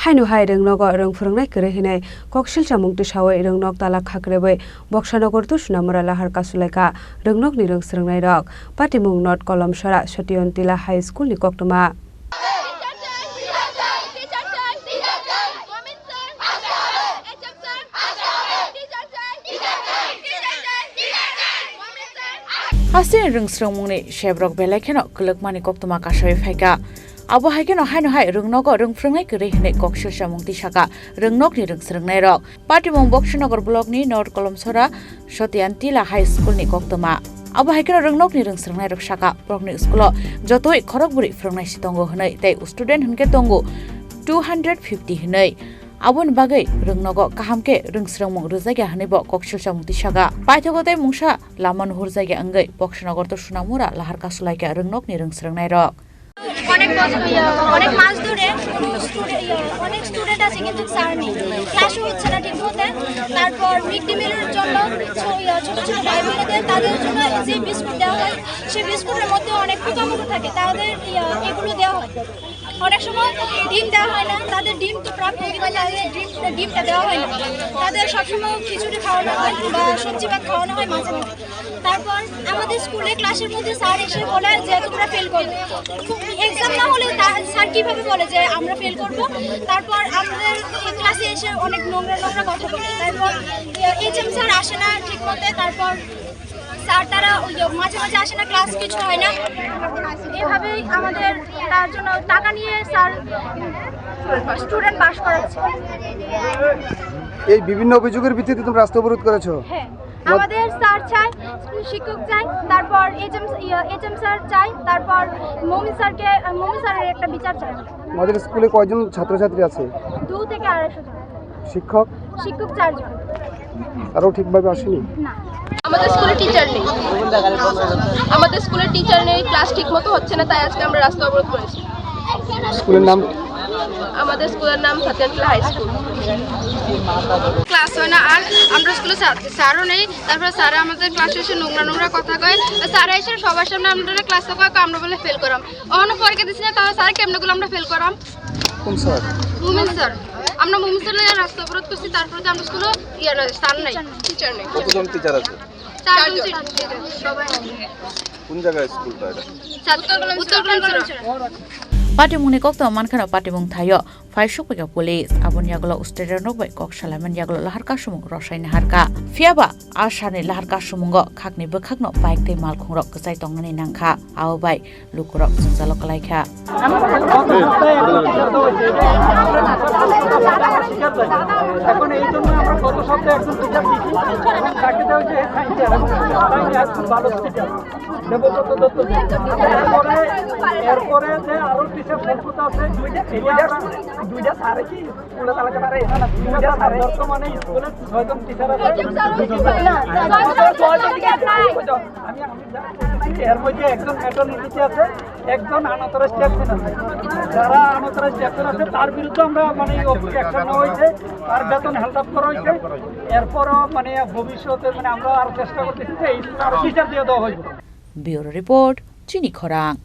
hainu hai rengnog reng phurungnai kre hinai kokshil chamung ti sawai rengnok tala khakrebai boksanogor tu sunamura lahar kasulaika rengnok ni reng srengnai rok patimung not kolom sora sotion tila high school ni koktoma Hasin rungsrungmungni shebrok belaikeno kulukmani koktoma kasoi phaika abo haikeno haino hai rungnogo rungfrungnai kre hinai kokshil chamung ti saka rungnok ni rungsrengnai rok patimung boksanogor block ni nord kolomsora sotiantila high school ni koktoma abo haikeno rungnok ni rungsrengnai rok saka prokni school jotoi khorokburi frungnai sitongo hinai tei student hunke tongo 250 hinai abon bagai rungnogo kahamke rungsrangmung rujaiga hanaibo kokshil chamung ti saka paithogotai mungsa laman hurjaiga angai boksanogor to sunamura lahar kasulaika rungnok ni rungsrangnai rok অনেক মাস ধরে অনেক student আছে কিন্তু sir নেই ক্লাসও হচ্ছে না ঠিক মতো তারপর মিড ডে মিলের জন্য ছোট ছোট ভাই বোনেদের তাদের জন্য যে বিস্কুট দেওয়া হয় সেই বিস্কুটের মধ্যে অনেক পোকামাকড় থাকে তাদের এগুলো দেওয়া হয় অনেক সময় ডিম দেওয়া হয় না তাদের ডিম তো প্রাপ্য কিন্তু তাদের ডিমটা দেওয়া হয় না তাদের সবসময় খিচুড়ি খাওয়ানো হয় বা সবজি ভাত খাওয়ানো হয় মাঝে মাঝে তারপর আমাদের স্কুলে ক্লাসের মধ্যে স্যার এসে বলে যে তোমরা ফেল করবে এক্সাম না হলে স্যার কীভাবে বলে যে আমরা ফেল করব তারপর আমাদের ক্লাসে এসে অনেক নোংরা কথা বলে তারপর এইচএম স্যার আসে না ঠিক মতো তারপর স্যার তারা মাঝে মাঝে আসে না ক্লাস কিছু হয় না এভাবেই আমাদের তার জন্য টাকা নিয়ে স্যার স্টুডেন্ট পাস করাচ্ছে এই বিভিন্ন অভিযোগের ভিত্তিতে তোমরা রাস্তা অবরোধ করেছো হ্যাঁ আমাদের স্যার চাই শিক্ষক চাই তারপর এইচএম স্যার চাই তারপর মমি স্যারের একটা বিচার চাই আমাদের স্কুলে কয়জন ছাত্রছাত্রী আছে 2 থেকে 250 জন শিক্ষক 4 জন আরও ঠিকভাবে আসেনি না আমাদের স্কুলে টিচার নেই ক্লাস ঠিকমতো হচ্ছে না তাই আজকে আমরা রাস্তা অবরোধ করেছি স্কুলের নাম আমাদের স্কুলের নাম সত্যেন্দ্র হাই স্কুল ক্লাস হয় না আর আমরা স্কুলে স্যারও নেই তারপরে স্যারা আমাদের ক্লাসে এসে নোংরা কথা কয় স্যারা এসে সবার সামনে আমরা ক্লাসে কয় আমরা বলে ফেল করাম অন্য পরীক্ষা দিচ্ছি না তাহলে স্যার কেমনগুলো আমরা ফেল করাম কোন স্যার মুমিন স্যার আমরা মুমিন স্যারের রাস্তা অবরোধ করছি তারপরে আমরা স্কুলে স্যার নেই টিচার নেই কতজন টিচার আছে 4 জন সবাই কোন জায়গায় স্কুলটা এটা উত্তর patimungni kokto mankana patimung thayo faisuk pega police abon yagolo usteder nokbai koksalaman yagolo lahar kasumung rosaini harka fiaba ashani lahar kasumungo khakni bekhakno bike te mal khungrok ksai tongnani nangkha aobai lukurok jungjalo kalaikha এখন এই জন্য আমরা গত সপ্তাহে একজন teacher দিচ্ছি এবং তাকে দেওয়া হচ্ছে সায়েন্স খুব ভালো টিচার দেবব্রত দত্ত এরপরে যে আরো টিচার ফেসবুক আছে দুইটা স্যারে কি স্কুলে চালাতে পারে দুইটা স্যারে বর্তমানে স্কুলে 6 জন টিচার আছে আমি এর মধ্যে একজন মেট্রোনিটি আছে একজন আনতরাজ ক্যাপ্টেন আছে যারা আনতরাজ ক্যাপ্টেন আছে তার বিরুদ্ধে আমরা মানে অ্যাকশন নেওয়া হয়েছে তার বেতন হেল্প আপ করা হয়েছে এরপরও মানে ভবিষ্যতে মানে আমরা আরো চেষ্টা করতেছি যে এই টিচার দিয়ে দেওয়া হইব Bureau Report, Chini Khorang.